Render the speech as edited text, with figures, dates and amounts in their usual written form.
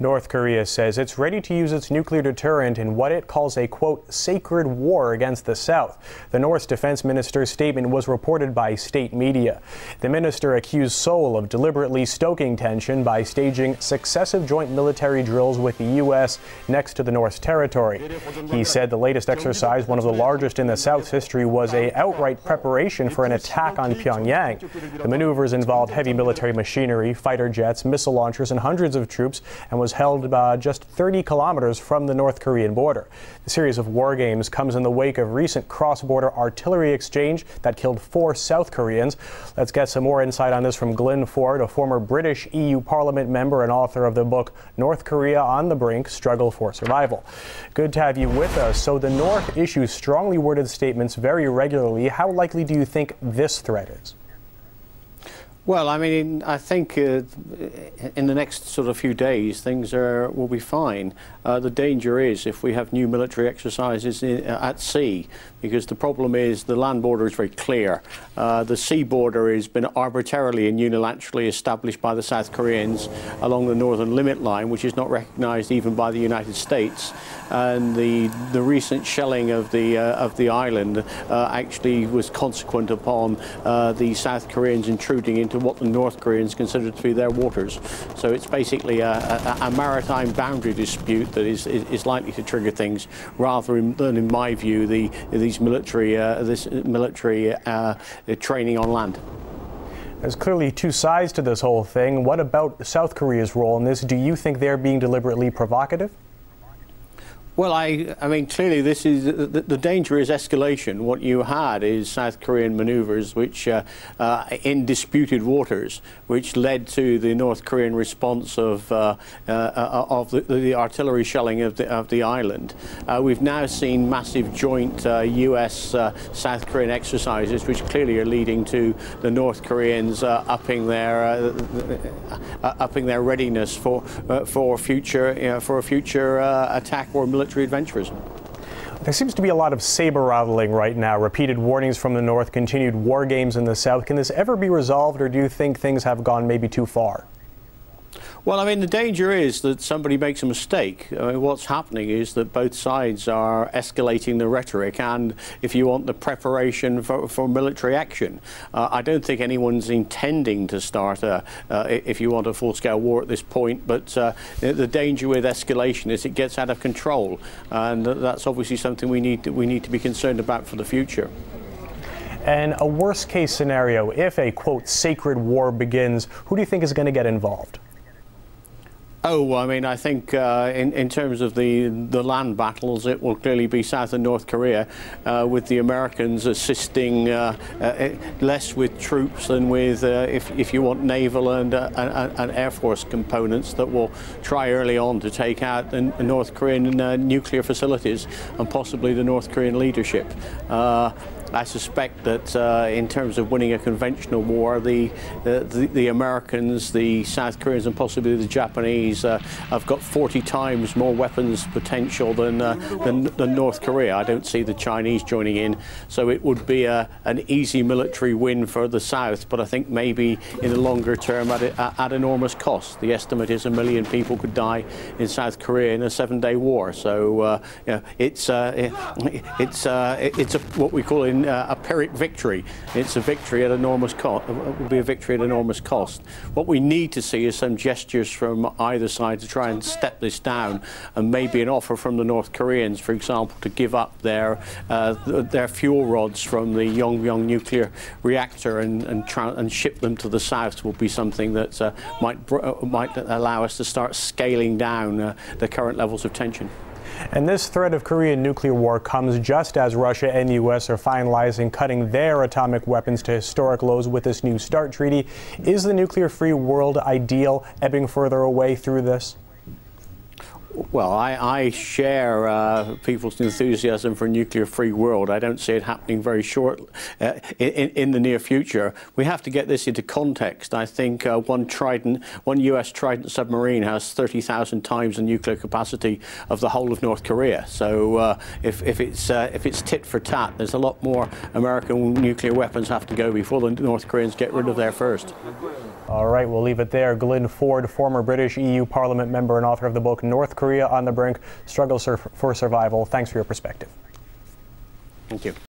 North Korea says it's ready to use its nuclear deterrent in what it calls a, quote, sacred war against the South. The North's defense minister's statement was reported by state media. The minister accused Seoul of deliberately stoking tension by staging successive joint military drills with the U.S. next to the North's territory. He said the latest exercise, one of the largest in the South's history, was an outright preparation for an attack on Pyongyang. The maneuvers involved heavy military machinery, fighter jets, missile launchers, and hundreds of troops, and was held just 30 kilometers from the North Korean border. The series of war games comes in the wake of recent cross-border artillery exchange that killed 4 South Koreans. Let's get some more insight on this from Glyn Ford, a former British EU Parliament member and author of the book North Korea on the Brink, Struggle for Survival. Good to have you with us. So the North issues strongly worded statements very regularly. How likely do you think this threat is? Well, I mean, I think in the next sort of few days things will be fine. The danger is if we have new military exercises at sea, because the problem is the land border is very clear. The sea border has been arbitrarily and unilaterally established by the South Koreans along the northern limit line, which is not recognized even by the United States. And the recent shelling of the island actually was consequent upon the South Koreans intruding into what the North Koreans consider to be their waters. So it's basically a maritime boundary dispute that is likely to trigger things, rather than, in my view, this military training on land. There's clearly 2 sides to this whole thing. What about South Korea's role in this? Do you think they're being deliberately provocative? Well, I mean, clearly this is the danger is escalation. What you had is South Korean maneuvers, which in disputed waters, which led to the North Korean response of the artillery shelling of the island. We've now seen massive joint U.S.-South Korean exercises, which clearly are leading to the North Koreans upping their readiness for a future attack or military adventurism. There seems to be a lot of saber rattling right now. Repeated warnings from the North, continued war games in the South. Can this ever be resolved, or do you think things have gone maybe too far? Well, I mean, the danger is that somebody makes a mistake. I mean, what's happening is that both sides are escalating the rhetoric and, if you want, the preparation for military action. I don't think anyone's intending to start, if you want, a full-scale war at this point, but the danger with escalation is it gets out of control, and that's obviously something we need to be concerned about for the future. And a worst-case scenario, if a, quote, sacred war begins, who do you think is going to get involved? Oh, I mean, I think in terms of the land battles, it will clearly be South and North Korea, with the Americans assisting less with troops than with, if you want, naval and Air Force components that will try early on to take out the North Korean nuclear facilities and possibly the North Korean leadership. I suspect that in terms of winning a conventional war, the Americans, the South Koreans, and possibly the Japanese have got 40 times more weapons potential than North Korea. I don't see the Chinese joining in, so it would be an easy military win for the South, but I think maybe in the longer term at enormous cost. The estimate is 1 million people could die in South Korea in a 7-day war. So you know, it's what we call a Pyrrhic victory. It's a victory at enormous cost. It will be a victory at enormous cost. What we need to see is some gestures from either side to try and step this down, and maybe an offer from the North Koreans, for example, to give up their fuel rods from the Pyongyang nuclear reactor and ship them to the South will be something that might allow us to start scaling down the current levels of tension. And this threat of Korean nuclear war comes just as Russia and the U.S. are finalizing cutting their atomic weapons to historic lows with this New START treaty. Is the nuclear-free world ideal, ebbing further away through this? Well, I share people's enthusiasm for a nuclear-free world. I don't see it happening very short in the near future. We have to get this into context. I think one U.S. Trident submarine has 30,000 times the nuclear capacity of the whole of North Korea. So if it's tit for tat, there's a lot more American nuclear weapons have to go before the North Koreans get rid of their first. All right, we'll leave it there. Glyn Ford, former British EU Parliament member and author of the book North Korea on the Brink, Struggles for Survival. Thanks for your perspective. Thank you.